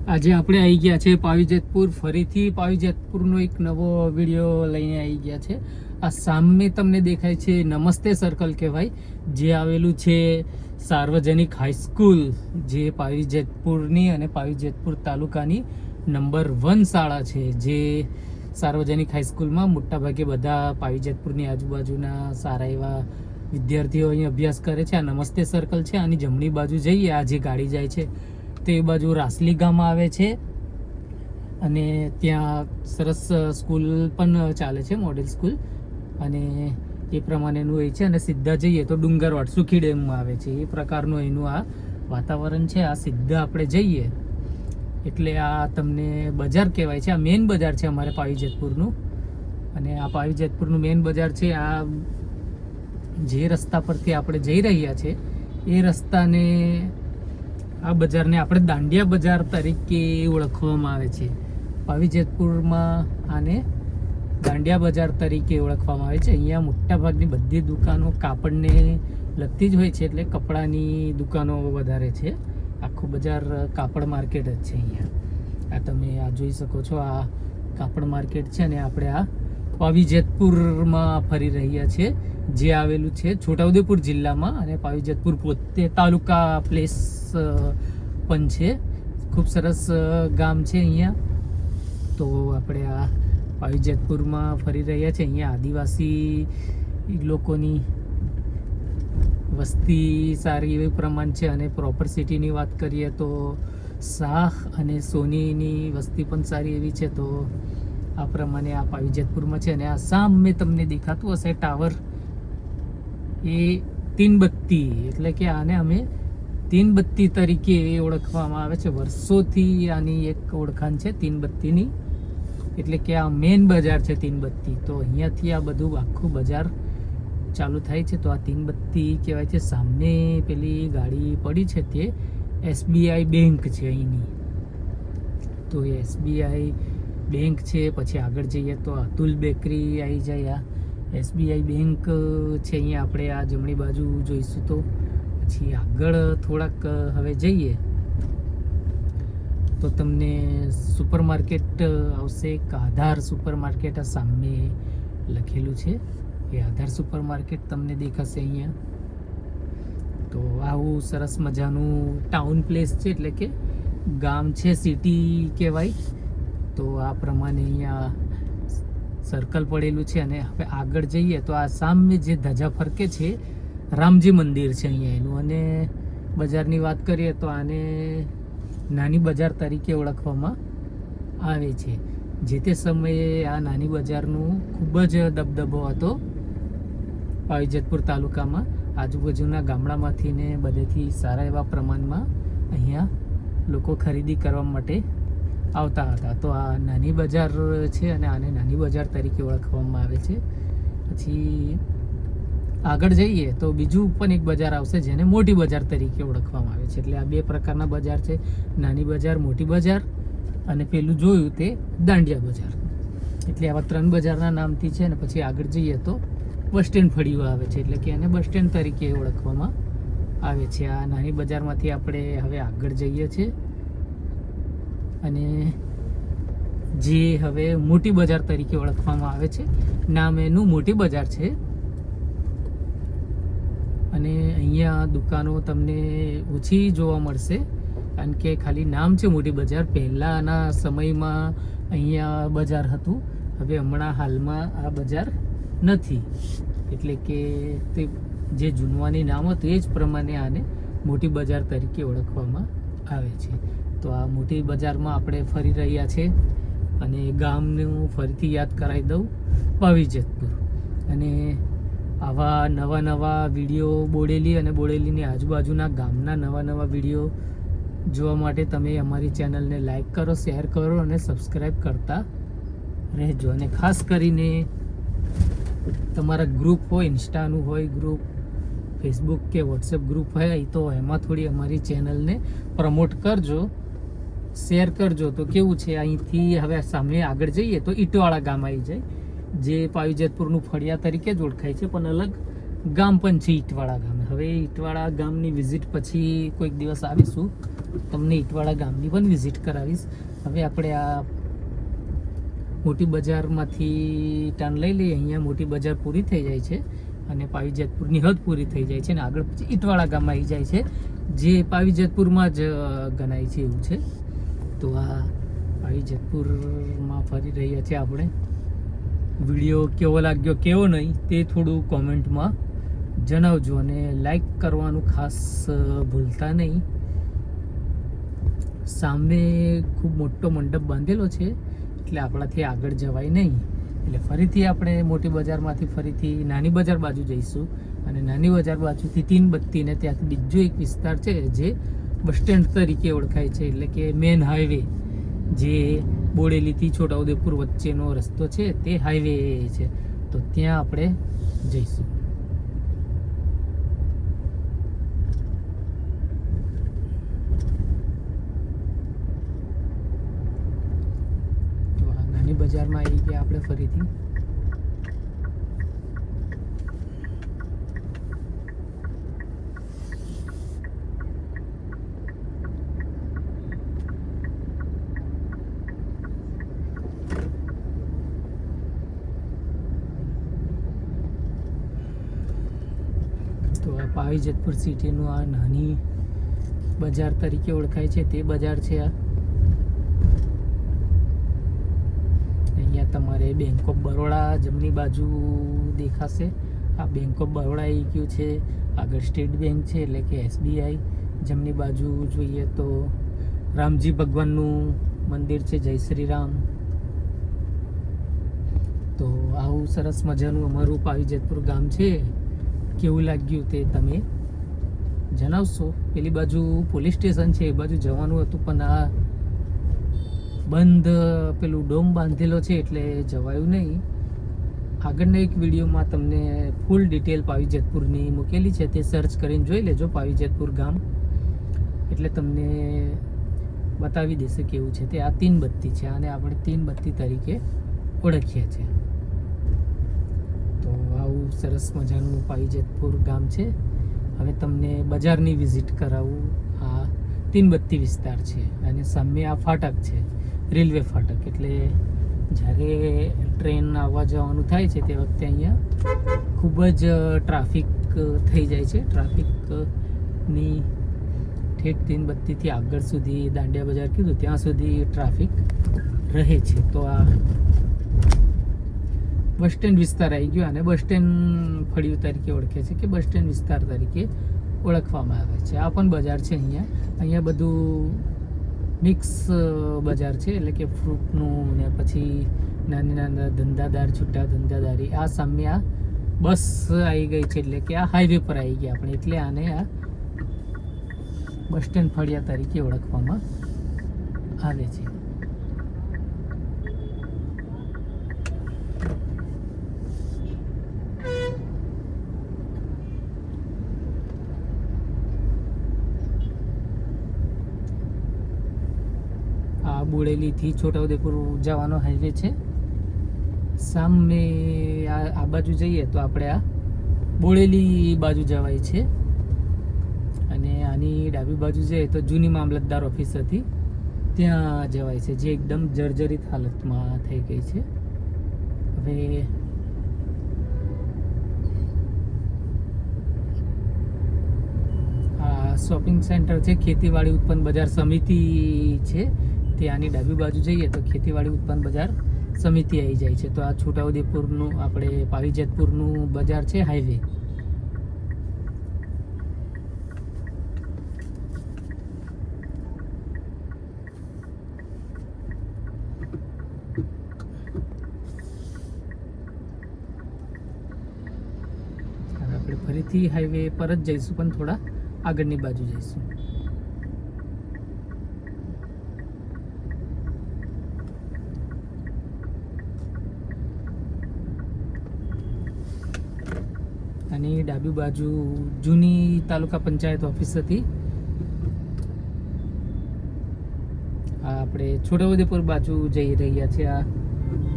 આજે આપણે આવી ગયા છે પાવીજેતપુર. ફરીથી પાવીજેતપુરનો એક નવો વિડીયો લઈને આવી ગયા છે. આ સામે તમને દેખાય છે નમસ્તે સર્કલ કહેવાય, જે આવેલું છે સાર્વજનિક હાઈસ્કૂલ, જે પાવીજેતપુરની અને પાવીજેતપુર તાલુકાની નંબર 1 શાળા છે. જે સાર્વજનિક હાઈસ્કૂલમાં મોટાભાગે બધા પાવીજેતપુરની આજુબાજુના સારા એવા વિદ્યાર્થીઓ અહીં અભ્યાસ કરે છે. આ નમસ્તે સર્કલ છે. આની જમણી બાજુ જઈએ, આ જે ગાડી જાય છે તે બાજુ રાસલી ગામ આવે છે, અને ત્યાં સરસ સ્કૂલ પણ ચાલે છે, મોડેલ સ્કૂલ, અને એ પ્રમાણેનું એ છે. અને સીધા જઈએ તો ડુંગરવાડ સુખી ડેમમાં આવે છે. એ પ્રકારનું એનું આ વાતાવરણ છે. આ સીધા આપણે જઈએ એટલે આ તમને બજાર કહેવાય છે. આ મેઇન બજાર છે અમારે પાવીજેતપુરનું, અને આ પાવીજેતપુરનું મેઇન બજાર છે. આ જે રસ્તા પરથી આપણે જઈ રહ્યા છે એ રસ્તાને, આ બજારને આપણે દાંડિયા બજાર તરીકે ઓળખવામાં આવે છે. પાવીજેતપુરમાં આને દાંડિયા બજાર તરીકે ઓળખવામાં આવે છે. અહીંયા મોટાભાગની બધી દુકાનો કાપડને લગતી જ હોય છે, એટલે કપડાની દુકાનો વધારે છે. આખું બજાર કાપડ માર્કેટ જ છે અહીંયા. આ તમે આ જોઈ શકો છો, આ કાપડ માર્કેટ છે. અને આપણે આ પાવીજેતપુરમાં ફરી રહ્યા છીએ, જે આવેલું છે છોટાઉદેપુર જિલ્લામાં, અને પાવીજેતપુર પોતે તાલુકા પ્લેસ પણ છે. ખૂબ સરસ ગામ છે અહીંયા. તો આપણે આ પાવીજેતપુરમાં ફરી રહ્યા છીએ. અહીંયા આદિવાસી લોકોની વસ્તી સારી એવી પ્રમાણ છે, અને પ્રોપર સિટીની વાત કરીએ તો શાહ અને સોનીની વસ્તી પણ સારી એવી છે. તો આ પ્રમાણે આ પાવીજેતપુરમાં છે. અને આ સામે તમને દેખાતું હશે ટાવર, એ તીનબત્તી, એટલે કે આને અમે તીનબત્તી તરીકે ઓળખવામાં આવે છે. વર્ષોથી આની એક ઓળખાણ છે તીનબત્તીની, એટલે કે આ મેઇન બજાર છે તીનબત્તી. તો અહીંયાથી આ બધું આખું બજાર ચાલુ થાય છે. તો આ તીનબત્તી કહેવાય છે. સામે પેલી ગાડી પડી છે તે SBI બેંક છે અહીંની. તો SBI બેંક છે. પછી આગળ જઈએ તો અતુલ બેકરી આવી જાય. આ SBI બેંક છે અહીંયા. આપણે આ જમણી બાજુ જોઈશું તો પછી આગળ થોડાક હવે જઈએ તો તમને સુપર માર્કેટ આવશે. એક આધાર સુપર માર્કેટ આ સામે લખેલું છે, એ આધાર સુપર માર્કેટ તમને દેખાશે અહીંયા. તો આવું સરસ મજાનું ટાઉન પ્લેસ છે, એટલે કે ગામ છે, સિટી કહેવાય. તો આ પ્રમાણે અહીંયા સર્કલ પડેલું છે. અને હવે આગળ જઈએ તો આ સામે જે ધજા ફરકે છે રામજી મંદિર છે અહીંયા એનું. અને બજારની વાત કરીએ તો આને નાની બજાર તરીકે ઓળખવામાં આવે છે. જે તે સમયે આ નાની બજારનું ખૂબ જ દબદબો હતો પાવીજેતપુર તાલુકામાં. આજુબાજુના ગામડામાંથી ને બધેથી સારા એવા પ્રમાણમાં અહીંયા લોકો ખરીદી કરવા માટે આવતા હતા. તો આ નાની બજાર છે, અને આને નાની બજાર તરીકે ઓળખવામાં આવે છે. પછી આગળ જઈએ તો બીજું પણ એક બજાર આવશે, જેને મોટી બજાર તરીકે ઓળખવામાં આવે છે. એટલે આ બે પ્રકારના બજાર છે, નાની બજાર, મોટી બજાર, અને પેલું જોયું તે દાંડિયા બજાર. એટલે આવા 3 બજારના નામથી છે. અને પછી આગળ જઈએ તો બસ સ્ટેન્ડ ફળિયું આવે છે, એટલે કે એને બસ સ્ટેન્ડ તરીકે ઓળખવામાં આવે છે. આ નાની બજારમાંથી આપણે હવે આગળ જઈએ છીએ, અને જે હવે મોટી બજાર તરીકે ઓળખવામાં આવે છે. નામ એનું મોટી બજાર છે. અને અહીંયા દુકાનો તમને ઓછી જોવા મળશે, કારણ કે ખાલી નામ છે મોટી બજાર. પહેલાંના સમયમાં અહીંયા બજાર હતું, હવે હમણાં હાલમાં આ બજાર નથી. એટલે કે તે જે જૂનવાની નામ હતું એ જ પ્રમાણે આને મોટી બજાર તરીકે ઓળખવામાં આવે છે. તો આ મોટી બજારમાં આપણે ફરી રહ્યા છે, અને ગામનું ફરીથી યાદ કરાવી દઉં, પાવીજેતપુર. અને આવા નવા વિડીયો, બોડેલી અને બોડેલીની આજુબાજુના ગામના નવા વિડીયો જોવા માટે તમે અમારી ચેનલને લાઈક કરો, શેર કરો, અને સબસ્ક્રાઈબ કરતા રહેજો. અને ખાસ કરીને તમારા ગ્રુપ હોય, ઇન્સ્ટાનું હોય ગ્રુપ, ફેસબુક કે વોટ્સએપ ગ્રુપ હોય, તો એમાં થોડી અમારી ચેનલને પ્રમોટ કરજો, શેર કરજો. તો કેવું છે, અહીંથી હવે સામે આગળ જઈએ તો ઈટવાળા ગામ આવી જાય, જે પાવીજેતપુરનું ફળિયા તરીકે જ ઓળખાય છે, પણ અલગ ગામ પણ છે ઈટવાળા ગામ. હવે ઈટવાળા ગામની વિઝિટ પછી કોઈક દિવસ આવીશું તમને ઈટવાળા ગામની પણ વિઝિટ કરાવીશ. હવે આપણે આ મોટી બજારમાંથી ટર્ન લઈ લઈએ. અહીંયા મોટી બજાર પૂરી થઈ જાય છે અને પાવીજેતપુરની હદ પૂરી થઈ જાય છે અને આગળ પછી ઈટવાળા ગામમાં આવી જાય છે, જે પાવીજેતપુરમાં જ ગણાય છે એવું છે. તો આ પાવીજેતપુરમાં ફરી રહ્યા છીએ આપણે. વિડીયો કેવો લાગ્યો કેવો નહીં તે થોડું કોમેન્ટમાં જણાવજો અને લાઈક કરવાનું ખાસ ભૂલતા નહીં. સામે ખૂબ મોટો મંડપ બાંધેલો છે એટલે આપણાથી આગળ જવાય નહીં. એટલે ફરીથી આપણે મોટી બજારમાંથી ફરીથી નાની બજાર બાજુ જઈશું અને નાની બજાર બાજુથી તીનબત્તીને ત્યાંથી બીજો એક વિસ્તાર છે જે બસ સ્ટેન્ડ તરીકે ઓળખાય છે, એટલે કે મેન હાઈવે જે બોડેલીથી છોટાઉદેપુર વચ્ચેનો રસ્તો છે તે હાઈવે છે. તો ત્યાં આપણે જઈશું. બજારમાં આવી ગયા આપણે ફરીથી. તો આ પાવીજેતપુર સિટીનું આ નાની બજાર તરીકે ઓળખાય છે તે બજાર છે આ. અહીંયા તમારે બેંક ઓફ બરોડા જમણી બાજુ દેખાશે. આ બેંક ઓફ બરોડા આવી ગયું છે. આગળ સ્ટેટ બેંક છે એટલે કે SBI. જમણી બાજુ જોઈએ તો રામજી ભગવાનનું મંદિર છે, જય શ્રી રામ. તો આવું સરસ મજાનું અમારું પાવીજેતપુર ગામ છે. કેવું લાગ્યું તે તમે જણાવશો. પેલી બાજુ પોલીસ સ્ટેશન છે, એ બાજુ જવાનું હતું પણ આ બંધ પેલું ડોમ બાંધેલો છે એટલે જવાયું નહીં. આગળના એક વિડીયોમાં તમને ફૂલ ડિટેલ પાવીજેતપુરની મૂકેલી છે, તે સર્ચ કરીને જોઈ લેજો પાવીજેતપુર ગામ, એટલે તમને બતાવી દેશે કેવું છે તે. આ તીનબત્તી છે અને આપણે તીનબત્તી તરીકે ઓળખીએ છીએ. તો આવું સરસ મજાનું પાવીજેતપુર ગામ છે. હવે તમને બજારની વિઝિટ કરાવું. આ તીનબત્તી વિસ્તાર છે અને સામે આ ફાટક છે, રેલવે ફાટક. એટલે જ્યારે ટ્રેન આવવા જવાનું થાય છે તે વખતે અહીંયા ખૂબ જ ટ્રાફિક થઈ જાય છે. ટ્રાફિકની ઠેઠ તીનબત્તીથી આગળ સુધી દાંડિયા બજાર કીધું ત્યાં સુધી ટ્રાફિક રહે છે. તો આ બસ સ્ટેન્ડ વિસ્તાર આવી ગયો અને બસ સ્ટેન્ડ ફળિયું તરીકે ઓળખે છે કે બસ સ્ટેન્ડ વિસ્તાર તરીકે ઓળખવામાં આવે છે. આ પણ બજાર છે. અહીંયા બધું મિક્સ બજાર છે, એટલે કે ફ્રૂટનું ને પછી નાની નાના ધંધાદાર, છૂટા ધંધાદારી. આ સામે આ બસ આવી ગઈ છે એટલે કે આ હાઈવે પર આવી ગયા આપણે, એટલે આને આ બસ સ્ટેન્ડ ફળિયા તરીકે ઓળખવામાં આવે છે. બોડેલીથી છોટાઉદેપુર જવાનો હાઈવે છે. સામે આ બાજુ જઈએ તો આપણે આ બોડેલી બાજુ જવાય છે અને આની ડાબી બાજુ જઈએ તો જૂની મામલતદાર ઓફિસ હતી ત્યાં જવાય છે, જે એકદમ જર્જરિત હાલતમાં થઈ ગઈ છે. હવે આ શોપિંગ સેન્ટર છે, ખેતીવાડી ઉત્પન્ન બજાર સમિતિ છે. ત્યાંની ડાબી બાજુ જઈએ તો ખેતીવાડી ઉત્પન્ન બજાર સમિતિ આવી જાય છે. તો આ છોટાઉદેપુરનું આપણે પાવીજેતપુરનું બજાર છે, હાઈવે. આપણે ફરીથી હાઈવે પર જ જઈશું પણ થોડા આગળની બાજુ જઈશું. અને ડાબી બાજુ જૂની તાલુકા પંચાયત ઓફિસ હતી. આપણે છોટાઉદેપુર બાજુ જઈ રહ્યા છીએ. આ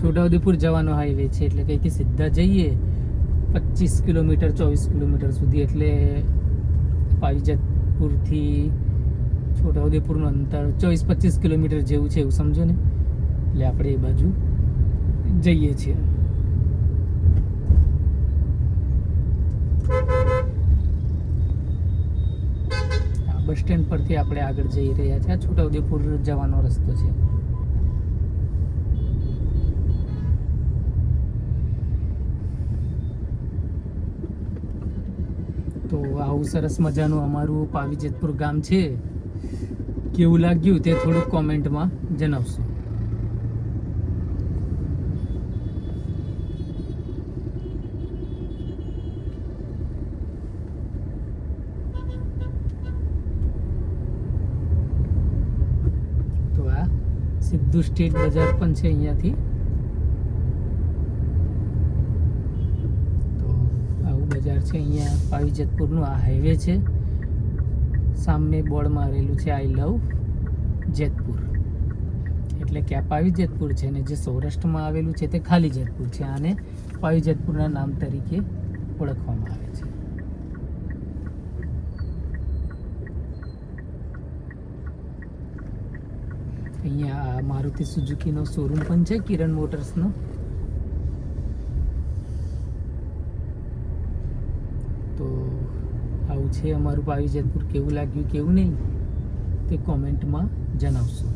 છોટાઉદેપુર જવાનો હાઈવે છે, એટલે કંઈથી સીધા જઈએ 25 કિલોમીટર 24 કિલોમીટર સુધી, એટલે પાવીજેતપુરથી છોટાઉદેપુરનું અંતર 24-25 કિલોમીટર જેવું છે એવું સમજો ને. એટલે આપણે એ બાજુ જઈએ છીએ. બસ સ્ટેન્ડ પરથી આપણે આગળ જઈ રહ્યા છીએ. છોટાઉદેપુર જવાનો રસ્તો છે. તો આવું સરસ મજાનું અમારું પાવીજેતપુર ગામ છે. કેવું લાગ્યું તે થોડુંક કોમેન્ટમાં જણાવશો. તો આ સીધું સ્ટેટ બજાર પણ છે અહીંયાથી. તો આવું બજાર છે અહીંયા પાવીજેતપુરનું. આ હાઈવે છે. સામે બોર્ડ મારેલું છે આઈ લવ જેતપુર. એટલે કે આ પાવીજેતપુર છે ને જે સૌરાષ્ટ્રમાં આવેલું છે તે ખાલી જેતપુર છે. આને પાવીજેતપુરના નામ તરીકે ઓળખવામાં આવે છે. અહીંયા મારુતિ સુઝુકીનો શોરૂમ પણ છે, કિરણ મોટર્સનો. તો આવું છે અમારું પાવીજેતપુર. કેવું લાગ્યું કેવું નહીં તે કોમેન્ટમાં જણાવશો.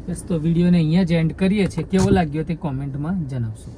બસ તો વિડીયોને અહીંયા જ એન્ડ કરીએ છીએ. કેવો લાગ્યો તે કોમેન્ટમાં જણાવશો.